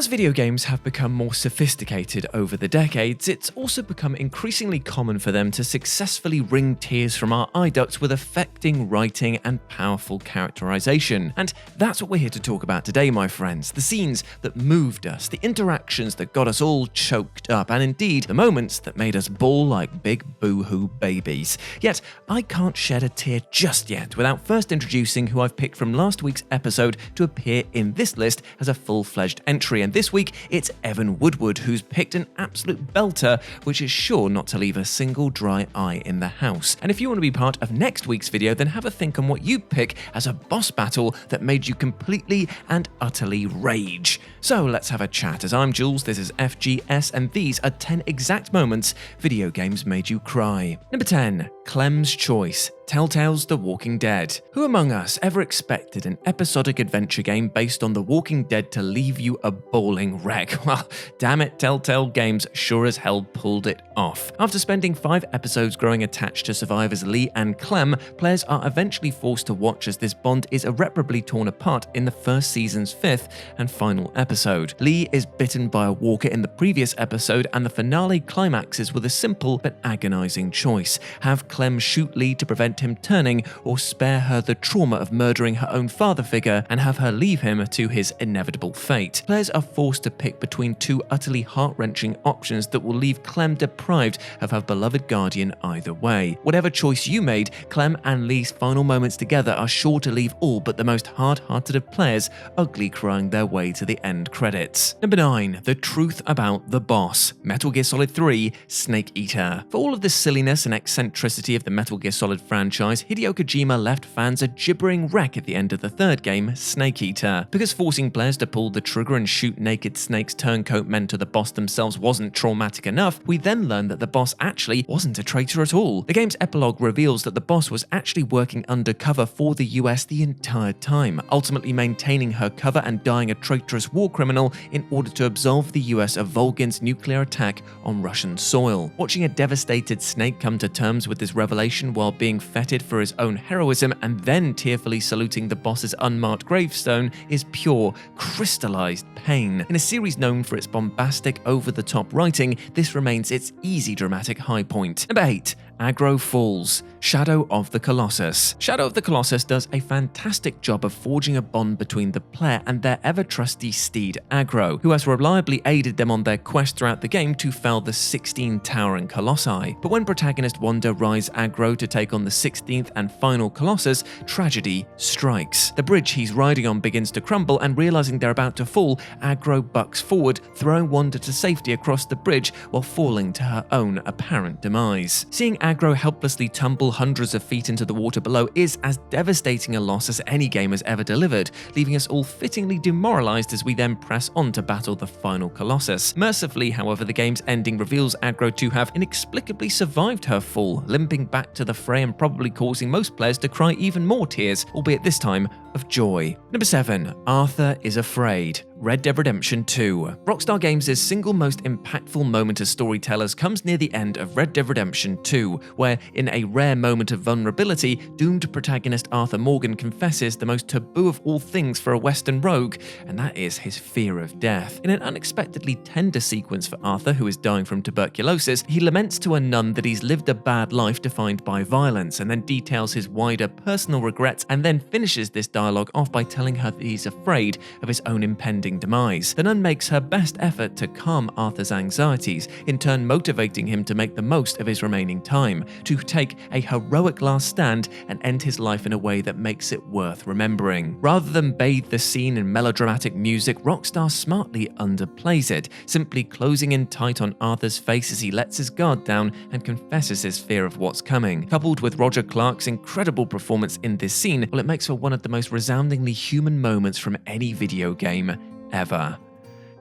As video games have become more sophisticated over the decades, it's also become increasingly common for them to successfully wring tears from our eye ducts with affecting writing and powerful characterization. And that's what we're here to talk about today, my friends. The scenes that moved us, the interactions that got us all choked up, and indeed, the moments that made us bawl like big boo-hoo babies. Yet, I can't shed a tear just yet without first introducing who I've picked from last week's episode to appear in this list as a full-fledged entry. And this week, it's Evan Woodward, who's picked an absolute belter, which is sure not to leave a single dry eye in the house. And if you want to be part of next week's video, then have a think on what you pick as a boss battle that made you completely and utterly rage. So let's have a chat. As I'm Jules, this is FGS, and these are 10 exact moments video games made you cry. Number 10. Clem's Choice. Telltale's The Walking Dead. Who among us ever expected an episodic adventure game based on The Walking Dead to leave you a bawling wreck? Well, damn it, Telltale Games sure as hell pulled it off. After spending 5 episodes growing attached to survivors Lee and Clem, players are eventually forced to watch as this bond is irreparably torn apart in the first season's 5th and final episode. Lee is bitten by a walker in the previous episode, and the finale climaxes with a simple but agonizing choice. Have Clem shoot Lee to prevent him turning, or spare her the trauma of murdering her own father figure and have her leave him to his inevitable fate. Players are forced to pick between 2 utterly heart-wrenching options that will leave Clem deprived of her beloved guardian either way. Whatever choice you made, Clem and Lee's final moments together are sure to leave all but the most hard-hearted of players ugly crying their way to the end credits. Number 9. The Truth About the Boss. Metal Gear Solid 3 Snake Eater. For all of the silliness and eccentricity of the Metal Gear Solid franchise, Hideo Kojima left fans a gibbering wreck at the end of the 3rd game, Snake Eater. Because forcing players to pull the trigger and shoot naked snakes turncoat men to the boss themselves wasn't traumatic enough, we then learned that the boss actually wasn't a traitor at all. The game's epilogue reveals that the boss was actually working undercover for the US the entire time, ultimately maintaining her cover and dying a traitorous war criminal in order to absolve the US of Volgin's nuclear attack on Russian soil. Watching a devastated Snake come to terms with this revelation while being feted for his own heroism and then tearfully saluting the boss's unmarked gravestone is pure, crystallized pain. In a series known for its bombastic, over-the-top writing, this remains its easy dramatic high point. Number 8. Aggro Falls. Shadow of the Colossus. Shadow of the Colossus does a fantastic job of forging a bond between the player and their ever-trusty steed Aggro, who has reliably aided them on their quest throughout the game to fell the 16 towering colossi. But when protagonist Wanda rides Aggro to take on the 16th and final Colossus, tragedy strikes. The bridge he's riding on begins to crumble, and realizing they're about to fall, Aggro bucks forward, throwing Wanda to safety across the bridge while falling to her own apparent demise. Seeing Aggro helplessly tumble hundreds of feet into the water below is as devastating a loss as any game has ever delivered, leaving us all fittingly demoralized as we then press on to battle the final Colossus. Mercifully, however, the game's ending reveals Aggro to have inexplicably survived her fall, limping back to the fray and probably causing most players to cry even more tears, albeit this time of joy. Number 7. Arthur is Afraid. Red Dead Redemption 2. Rockstar Games' single most impactful moment as storytellers comes near the end of Red Dead Redemption 2, where, in a rare moment of vulnerability, doomed protagonist Arthur Morgan confesses the most taboo of all things for a Western rogue, and that is his fear of death. In an unexpectedly tender sequence for Arthur, who is dying from tuberculosis, he laments to a nun that he's lived a bad life defined by violence, and then details his wider personal regrets, and then finishes this dialogue off by telling her that he's afraid of his own impending demise. The nun makes her best effort to calm Arthur's anxieties, in turn motivating him to make the most of his remaining time, to take a heroic last stand and end his life in a way that makes it worth remembering. Rather than bathe the scene in melodramatic music, Rockstar smartly underplays it, simply closing in tight on Arthur's face as he lets his guard down and confesses his fear of what's coming. Coupled with Roger Clark's incredible performance in this scene, well, it makes for one of the most resoundingly human moments from any video game ever.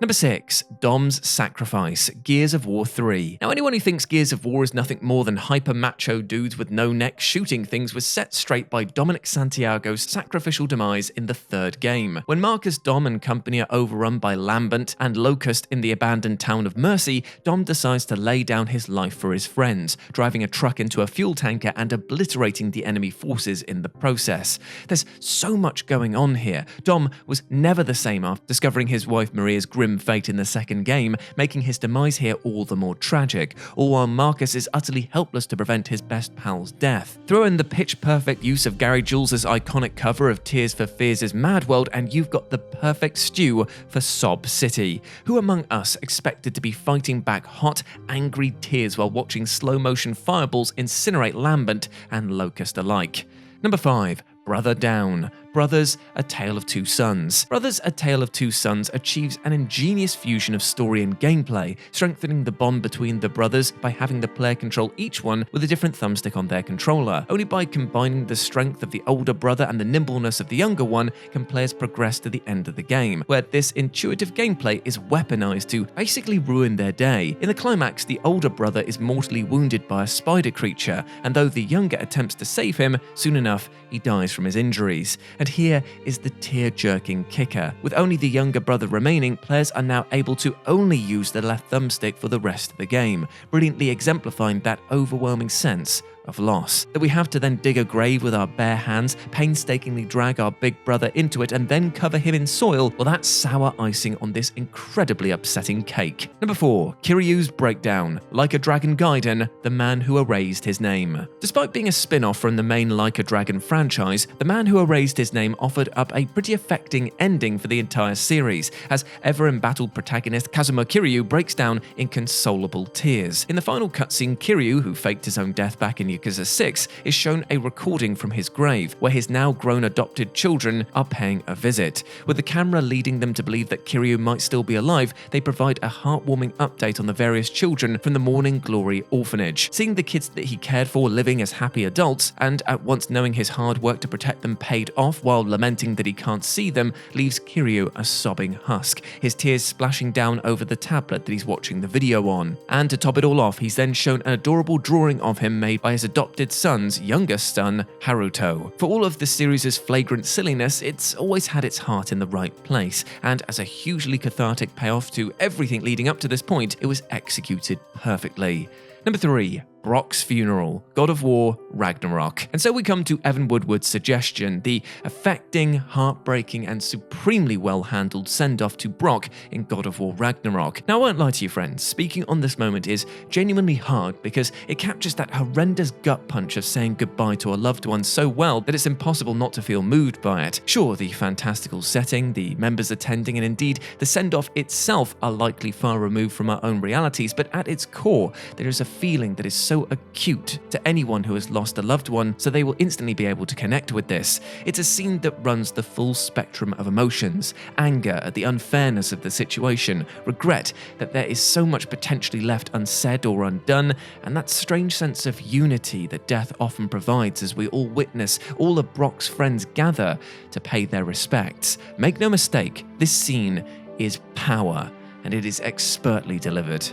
Number 6. Dom's Sacrifice. Gears of War 3. Now, anyone who thinks Gears of War is nothing more than hyper-macho dudes with no necks shooting things was set straight by Dominic Santiago's sacrificial demise in the 3rd game. When Marcus, Dom, and company are overrun by Lambent and Locust in the abandoned town of Mercy, Dom decides to lay down his life for his friends, driving a truck into a fuel tanker and obliterating the enemy forces in the process. There's so much going on here. Dom was never the same after discovering his wife Maria's grim grim fate in the second game, making his demise here all the more tragic, all while Marcus is utterly helpless to prevent his best pal's death. Throw in the pitch-perfect use of Gary Jules' iconic cover of Tears for Fears' Mad World, and you've got the perfect stew for Sob City. Who among us expected to be fighting back hot, angry tears while watching slow-motion fireballs incinerate Lambent and Locust alike? Number 5. Brother Down. Brothers, A Tale of Two Sons. Brothers, A Tale of Two Sons achieves an ingenious fusion of story and gameplay, strengthening the bond between the brothers by having the player control each one with a different thumbstick on their controller. Only by combining the strength of the older brother and the nimbleness of the younger one can players progress to the end of the game, where this intuitive gameplay is weaponized to basically ruin their day. In the climax, the older brother is mortally wounded by a spider creature, and though the younger attempts to save him, soon enough he dies from his injuries. And here is the tear-jerking kicker. With only the younger brother remaining, players are now able to only use the left thumbstick for the rest of the game, brilliantly exemplifying that overwhelming sense of loss. That we have to then dig a grave with our bare hands, painstakingly drag our big brother into it, and then cover him in soil, well, that's sour icing on this incredibly upsetting cake. Number 4. Kiryu's Breakdown. Like a Dragon Gaiden, the man who erased his name. Despite being a spin-off from the main Like a Dragon franchise, the man who erased his name offered up a pretty affecting ending for the entire series, as ever-embattled protagonist Kazuma Kiryu breaks down in consolable tears. In the final cutscene, Kiryu, who faked his own death back in Yakuza 6, is shown a recording from his grave, where his now grown adopted children are paying a visit. With the camera leading them to believe that Kiryu might still be alive, they provide a heartwarming update on the various children from the Morning Glory orphanage. Seeing the kids that he cared for living as happy adults, and at once knowing his hard work to protect them paid off while lamenting that he can't see them, leaves Kiryu a sobbing husk, his tears splashing down over the tablet that he's watching the video on. And to top it all off, he's then shown an adorable drawing of him made by his adopted son's youngest son, Haruto. For all of the series' flagrant silliness, it's always had its heart in the right place, and as a hugely cathartic payoff to everything leading up to this point, it was executed perfectly. Number 3. Brock's Funeral, God of War Ragnarok. And so we come to Evan Woodward's suggestion, the affecting, heartbreaking, and supremely well-handled send-off to Brock in God of War Ragnarok. Now, I won't lie to you, friends, speaking on this moment is genuinely hard because it captures that horrendous gut punch of saying goodbye to a loved one so well that it's impossible not to feel moved by it. Sure, the fantastical setting, the members attending, and indeed the send-off itself are likely far removed from our own realities, but at its core, there is a feeling that is so acute to anyone who has lost a loved one, so they will instantly be able to connect with this. It's a scene that runs the full spectrum of emotions: anger at the unfairness of the situation, regret that there is so much potentially left unsaid or undone, and that strange sense of unity that death often provides as we all witness all of Brock's friends gather to pay their respects. Make no mistake, this scene is power, and it is expertly delivered.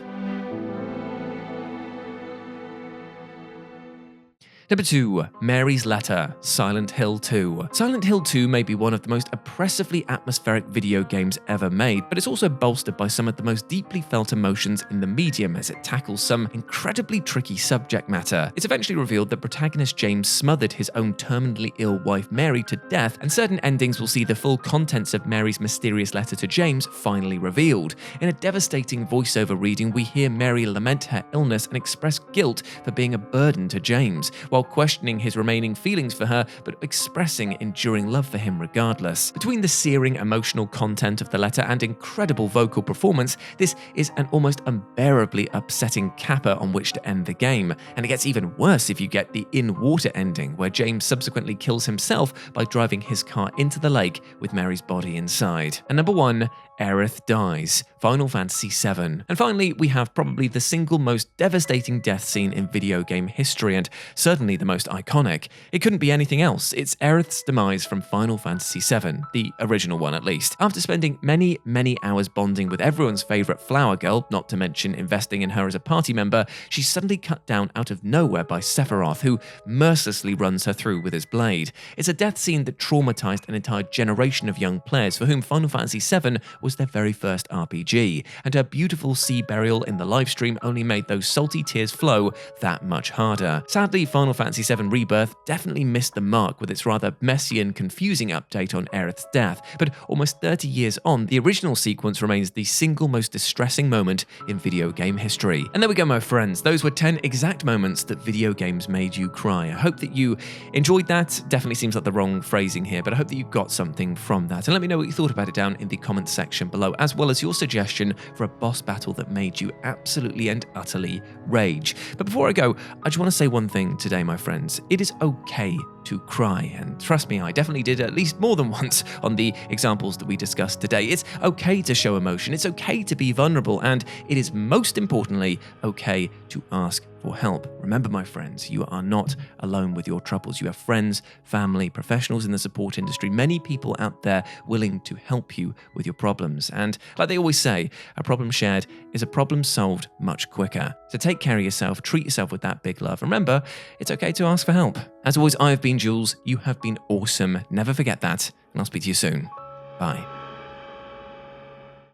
Number 2. Mary's Letter, Silent Hill 2. Silent Hill 2 may be one of the most oppressively atmospheric video games ever made, but it's also bolstered by some of the most deeply felt emotions in the medium as it tackles some incredibly tricky subject matter. It's eventually revealed that protagonist James smothered his own terminally ill wife Mary to death, and certain endings will see the full contents of Mary's mysterious letter to James finally revealed. In a devastating voiceover reading, we hear Mary lament her illness and express guilt for being a burden to James, while questioning his remaining feelings for her, but expressing enduring love for him regardless. Between the searing emotional content of the letter and incredible vocal performance, this is an almost unbearably upsetting capper on which to end the game. And it gets even worse if you get the in-water ending, where James subsequently kills himself by driving his car into the lake with Mary's body inside. And number 1, Aerith dies, Final Fantasy VII. And finally, we have probably the single most devastating death scene in video game history, and certainly the most iconic. It couldn't be anything else. It's Aerith's demise from Final Fantasy VII, the original one at least. After spending many hours bonding with everyone's favourite flower girl, not to mention investing in her as a party member, she's suddenly cut down out of nowhere by Sephiroth, who mercilessly runs her through with his blade. It's a death scene that traumatised an entire generation of young players for whom Final Fantasy VII was was their very first RPG, and her beautiful sea burial in the livestream only made those salty tears flow that much harder. Sadly, Final Fantasy VII Rebirth definitely missed the mark with its rather messy and confusing update on Aerith's death, but almost 30 years on, the original sequence remains the single most distressing moment in video game history. And there we go, my friends. Those were 10 exact moments that video games made you cry. I hope that you enjoyed that. Definitely seems like the wrong phrasing here, but I hope that you got something from that. And let me know what you thought about it down in the comments section below, as well as your suggestion for a boss battle that made you absolutely and utterly rage. But before I go, I just want to say one thing today, my friends. It is okay to cry, and trust me, I definitely did at least more than once on the examples that we discussed today. It's okay to show emotion, it's okay to be vulnerable, and it is most importantly okay to ask for help. Remember, my friends, you are not alone with your troubles. You have friends, family, professionals in the support industry, many people out there willing to help you with your problems. And like they always say, a problem shared is a problem solved much quicker. So take care of yourself, treat yourself with that big love. Remember, it's okay to ask for help. As always, I have been Jules. You have been awesome. Never forget that, and I'll speak to you soon. Bye.